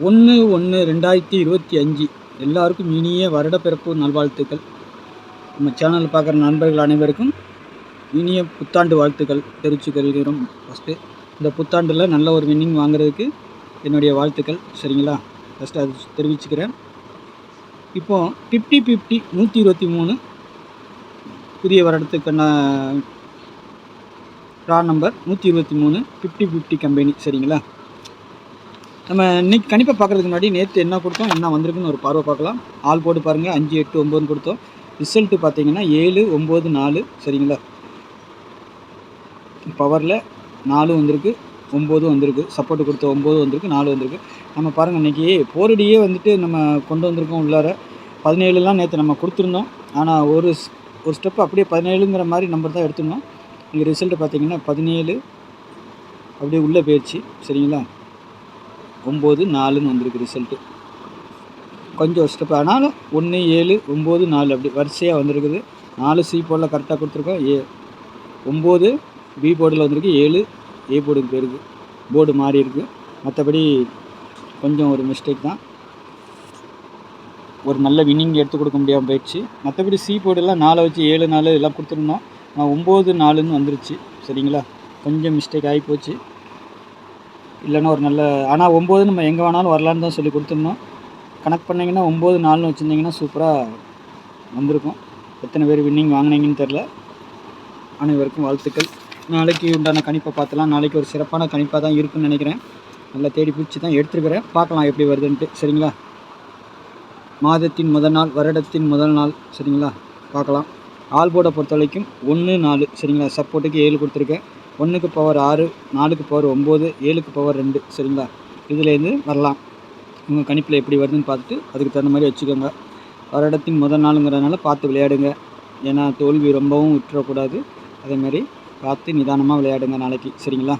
1/1/2025 எல்லாருக்கும் இனிய வருடப்பிறப்பு நல்வாழ்த்துக்கள். நம்ம சேனல் பார்க்குற நண்பர்கள் அனைவருக்கும் இனிய புத்தாண்டு வாழ்த்துக்கள் தெரிவிச்சுக்கிறோம். ஃபஸ்ட்டு இந்த புத்தாண்டில் நல்ல ஒரு வின்னிங் வாங்குறதுக்கு என்னுடைய வாழ்த்துக்கள். சரிங்களா? ஃபஸ்ட்டு அது தெரிவிச்சுக்கிறேன். இப்போது 50/50 123 புதிய வருடத்துக்கான ட்ரா நம்பர் 123 50/50 கம்பெனி. சரிங்களா? நம்ம இன்றைக்கி கணிப்பை பார்க்குறதுக்கு முன்னாடி நேற்று என்ன கொடுத்தோம், என்ன வந்திருக்குன்னு ஒரு பார்வை பார்க்கலாம். ஆல் போர்டு பாருங்கள், 5 8 9 கொடுத்தோம். ரிசல்ட்டு பார்த்தீங்கன்னா 7 9 4. சரிங்களா? பவரில் 4 வந்திருக்கு, 9 வந்திருக்கு. சப்போர்ட்டு கொடுத்த 9 வந்திருக்கு, 4 வந்திருக்கு. நம்ம பாருங்கள், இன்றைக்கி போரடியே வந்துட்டு நம்ம கொண்டு வந்திருக்கோம் உள்ளார. 17லாம் நேற்று நம்ம கொடுத்துருந்தோம். ஆனால் ஒரு ஸ்டெப் அப்படியே 17ங்கிற மாதிரி நம்பர் தான் எடுத்துருந்தோம். இங்கே ரிசல்ட்டு பார்த்தீங்கன்னா 17 அப்படியே உள்ளே போயிடுச்சு. சரிங்களா? 9 4ன்னு வந்திருக்கு ரிசல்ட்டு. கொஞ்சம் ஸ்டெப் ஆனாலும் 1 7 9 4 அப்படி வரிசையாக வந்திருக்குது. 4 சி போர்டில் கரெக்டாக கொடுத்துருக்கோம். 9 பி போர்டில் வந்திருக்கு, 7 ஏ போர்டுக்கு போயிருக்கு. போர்டு மாறி இருக்குது. மற்றபடி கொஞ்சம் ஒரு மிஸ்டேக் தான். ஒரு நல்ல வின்னிங் எடுத்து கொடுக்க முடியாமல் போயிடுச்சு. மற்றபடி சி போர்டெல்லாம் 4 வச்சு 7 4 எல்லாம் கொடுத்துருந்தோம். 9 4ன்னு வந்துருச்சு. சரிங்களா? கொஞ்சம் மிஸ்டேக் ஆகி போச்சு. இல்லைன்னா ஒரு நல்ல, ஆனால் 9 நம்ம எங்கே வேணாலும் வரலான்னு தான் சொல்லி கொடுத்துருந்தோம். கனெக்ட் பண்ணிங்கன்னா 9 4ன்னு வச்சுருந்தீங்கன்னா சூப்பராக வந்திருக்கும். எத்தனை பேர் வின்னிங் வாங்கினீங்கன்னு தெரில. அனைவருக்கும் வாழ்த்துக்கள். நாளைக்கு உண்டான கணிப்பை பார்த்துலாம். நாளைக்கு ஒரு சிறப்பான கணிப்பாக தான் இருக்குன்னு நினைக்கிறேன். நல்லா தேடி பிடிச்சி தான் எடுத்துருக்கிறேன். பார்க்கலாம் எப்படி வருதுன்ட்டு. சரிங்களா? மாதத்தின் முதல் நாள், வருடத்தின் முதல் நாள். சரிங்களா? பார்க்கலாம். ஆல் போர்டை பொறுத்த வரைக்கும் 1 4. சரிங்களா? சப்போர்ட்டுக்கு 7 கொடுத்துருக்கேன். 1க்கு பவர் 6, 4க்கு பவர் 9, 7க்கு பவர் 2. சரிங்களா? இதுலேருந்து வரலாம். உங்கள் கணிப்பில் எப்படி வருதுன்னு பார்த்துட்டு அதுக்கு தகுந்த மாதிரி வச்சுக்கோங்க. வருடத்தின் முதல் நாளுங்கிறதுனால பார்த்து விளையாடுங்க. ஏன்னா தோல்வி ரொம்பவும் விட்டுறக்கூடாது. அதேமாதிரி பார்த்து நிதானமாக விளையாடுங்க நாளைக்கு. சரிங்களா?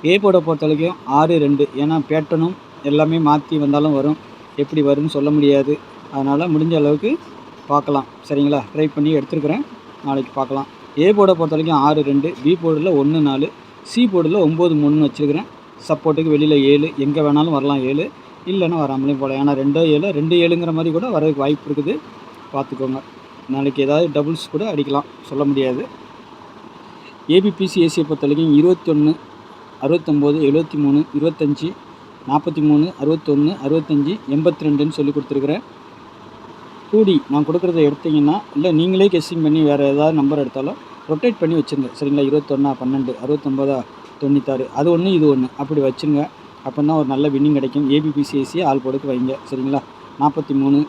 ஏ போர்டை பொறுத்த வரைக்கும் 6 2. ஏன்னா பேட்டர்னும் எல்லாமே மாற்றி வந்தாலும் வரும். எப்படி வருதுன்னு சொல்ல முடியாது. அதனால் முடிஞ்ச அளவுக்கு பார்க்கலாம். சரிங்களா? ட்ரை பண்ணி எடுத்துருக்குறேன். நாளைக்கு பார்க்கலாம். ஏ போர்டை பொறுத்த வரைக்கும் 6 2, பி போர்டில் 1 4, சி போர்டில் 9 3ன்னு வச்சுருக்கிறேன். சப்போர்ட்டுக்கு வெளியில் 7, எங்கே வேணாலும் வரலாம் 7, இல்லைன்னா வராமலேயும் போகலாம். ஏன்னா 2 7 2 7ங்கிற மாதிரி கூட வரதுக்கு வாய்ப்பு இருக்குது. பார்த்துக்கோங்க. நாளைக்கு ஏதாவது டபுள்ஸ் கூட அடிக்கலாம், சொல்ல முடியாது. ஏபிபிசிஎஸ்சியை பொறுத்த வரைக்கும் 21 69 73 25 43 61 65 82ன்னு சொல்லி கொடுத்துருக்குறேன். 2D நான் கொடுக்குறத எடுத்திங்கன்னா, இல்லை நீங்களே கெஸ்ஸிங் பண்ணி வேறு ஏதாவது நம்பர் எடுத்தாலும் ரொட்டேட் பண்ணி வச்சுருங்க. சரிங்களா? 21 12 69 96 அது ஒன்று இது ஒன்று அப்படி வச்சுருங்க. அப்போ தான் ஒரு நல்ல வின்னிங் கிடைக்கும். ஏபிபிசிஎஸ்சி ஆல் போர்டுக்கு வைங்க. சரிங்களா? 43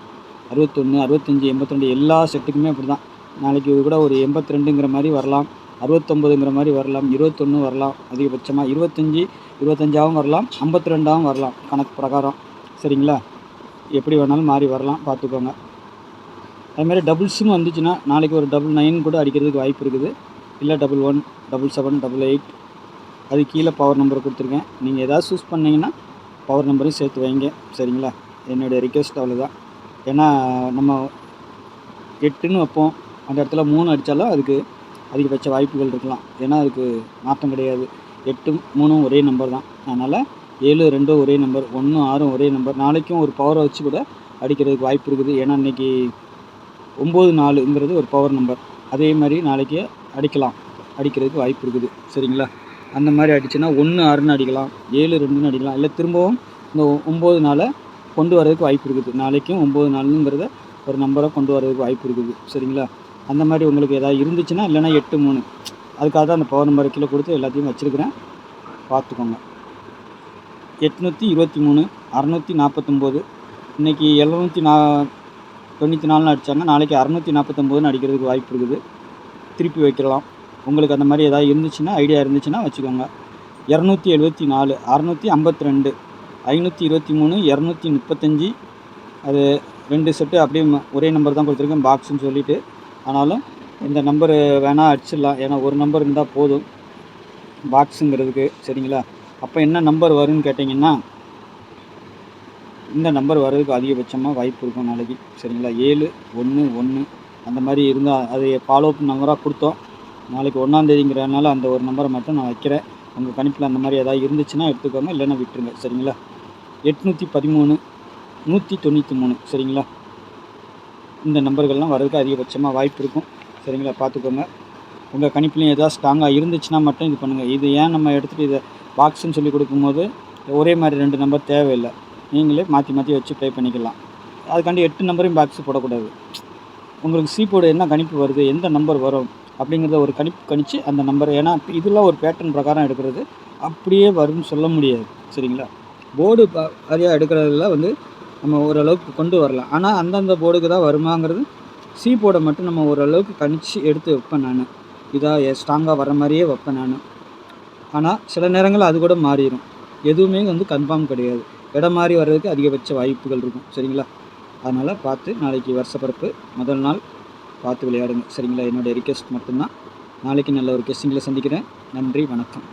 61 65 82 எல்லா செட்டுக்குமே அப்படி தான். நாளைக்கு இது கூட ஒரு 82ங்கிற மாதிரி வரலாம், 69ங்கிற மாதிரி வரலாம், 21 வரலாம், அதிகபட்சமாக 25 25ஆகவும் வரலாம், 52ஆகவும் வரலாம் கணக்கு பிரகாரம். சரிங்களா? எப்படி வேணாலும் மாறி வரலாம், பார்த்துக்கோங்க. அதுமாதிரி டபுள்ஸுன்னு வந்துச்சுன்னா நாளைக்கு ஒரு 99 கூட அடிக்கிறதுக்கு வாய்ப்பு இருக்குது. இல்லை 11 77 88 அது கீழே பவர் நம்பர் கொடுத்துருக்கேன். நீங்கள் எதாவது சூஸ் பண்ணிங்கன்னா பவர் நம்பரையும் சேர்த்து வைங்க. சரிங்களா? என்னுடைய ரிக்வெஸ்ட் அவ்வளோதான். ஏன்னா நம்ம 8ன்னு வைப்போம், அந்த இடத்துல 3 அடித்தாலும் அதுக்கு அதிகபட்ச வாய்ப்புகள் இருக்கலாம். ஏன்னா அதுக்கு மாற்றம் கிடையாது. 8 3 ஒரே நம்பர் தான். அதனால் 7 2 ஒரே நம்பர், 1 6 ஒரே நம்பர். நாளைக்கும் ஒரு பவரை வச்சு கூட அடிக்கிறதுக்கு வாய்ப்பு இருக்குது. ஏன்னா இன்றைக்கி 9 4ங்கிறது ஒரு பவர் நம்பர். அதே மாதிரி நாளைக்கு அடிக்கிறதுக்கு வாய்ப்பு இருக்குது. சரிங்களா? அந்த மாதிரி அடிச்சுன்னா 1 6ன்னு அடிக்கலாம், 7 2ன்னு அடிக்கலாம். இல்லை திரும்பவும் இந்த 9 4 கொண்டு வரதுக்கு வாய்ப்பு இருக்குது. நாளைக்கும் 9 4ங்கிறத ஒரு நம்பரை கொண்டு வரதுக்கு வாய்ப்பு இருக்குது. சரிங்களா? அந்த மாதிரி உங்களுக்கு எதாவது இருந்துச்சுன்னா, இல்லைனா 8 3 அதுக்காக தான் அந்த பவர் நம்பரை கீழே கொடுத்து எல்லாத்தையும் வச்சுருக்கிறேன். பார்த்துக்கோங்க. 823 649 இன்றைக்கி 794 அடித்தாங்க. நாளைக்கு 649ன்னு அடிக்கிறதுக்கு வாய்ப்பு இருக்குது. திருப்பி வைக்கலாம். உங்களுக்கு அந்த மாதிரி எதாவது இருந்துச்சுன்னா, ஐடியா இருந்துச்சுன்னா வச்சுக்கோங்க. 274 652 523 235 அது 2 செட்டு அப்படியே ஒரே நம்பர் தான் கொடுத்துருக்கேன் பாக்ஸுன்னு சொல்லிவிட்டு. ஆனாலும் இந்த நம்பரு வேணால் அடிச்சிடலாம். ஏன்னா ஒரு நம்பர் இருந்தால் போதும் பாக்ஸுங்கிறதுக்கு. சரிங்களா? அப்போ என்ன நம்பர் வரும்னு கேட்டிங்கன்னா, இந்த நம்பர் வர்றதுக்கு அதிகபட்சமாக வாய்ப்பு இருக்கும் நாளைக்கு. சரிங்களா? 7 1 1 அந்த மாதிரி இருந்தால் அது ஃபாலோ அப் நம்பராக கொடுத்தோம். நாளைக்கு 1ஆந்தேதிங்கிறதுனால அந்த ஒரு நம்பரை மட்டும் நான் வைக்கிறேன். உங்கள் கணிப்பில் அந்த மாதிரி எதாவது இருந்துச்சுன்னா எடுத்துக்கோங்க, இல்லைன்னா விட்டுருங்க. சரிங்களா? 813 193 சரிங்களா? இந்த நம்பர்கள்லாம் வர்றதுக்கு அதிகபட்சமாக வாய்ப்பு இருக்கும் சரிங்களா? பார்த்துக்கோங்க. உங்கள் கணிப்புலையும் எதாவது ஸ்ட்ராங்காக இருந்துச்சுன்னா மட்டும் இது பண்ணுங்கள். இது ஏன் நம்ம எடுத்துகிட்டு இதை பாக்ஸுன்னு சொல்லி கொடுக்கும்போது ஒரே மாதிரி 2 நம்பர் தேவையில்லை. நீங்களே மாற்றி மாற்றி வச்சு ப்ளே பண்ணிக்கலாம். அதுக்காண்டி 8 நம்பரையும் பாக்ஸு போடக்கூடாது. உங்களுக்கு சி போர்டு என்ன கணிப்பு வருது, எந்த நம்பர் வரும் அப்படிங்கிறத ஒரு கணிப்பு கணித்து அந்த நம்பர், ஏன்னா இதெல்லாம் ஒரு பேட்டர்ன் பிரகாரம் எடுக்கிறது, அப்படியே வரும்னு சொல்ல முடியாது சரிங்களா? போர்டு வாரியாக எடுக்கிறதுல வந்து நம்ம ஓரளவுக்கு கொண்டு வரலாம். ஆனால் அந்தந்த போர்டுக்கு தான் வருமாங்கிறது சி போர்டை மட்டும் நம்ம ஓரளவுக்கு கணித்து எடுத்து வைப்பேன் நான். இதாக ஸ்ட்ராங்காக வர மாதிரியே வைப்பேன் நான். ஆனால் சில நேரங்கள் அது கூட மாறிடும். எதுவுமே வந்து கன்ஃபார்ம் கிடையாது. இடம் மாறி வர்றதுக்கு அதிகபட்ச வாய்ப்புகள் இருக்கும் சரிங்களா? அதனால் பார்த்து நாளைக்கு வருஷப்பிறப்பு முதல் நாள் பார்த்து விளையாடுங்க சரிங்களா? என்னுடைய ரிக்வெஸ்ட் மட்டும்தான். நாளைக்கு நல்ல ஒரு கெஸ்டிங்கில் சந்திக்கிறேன். நன்றி, வணக்கம்.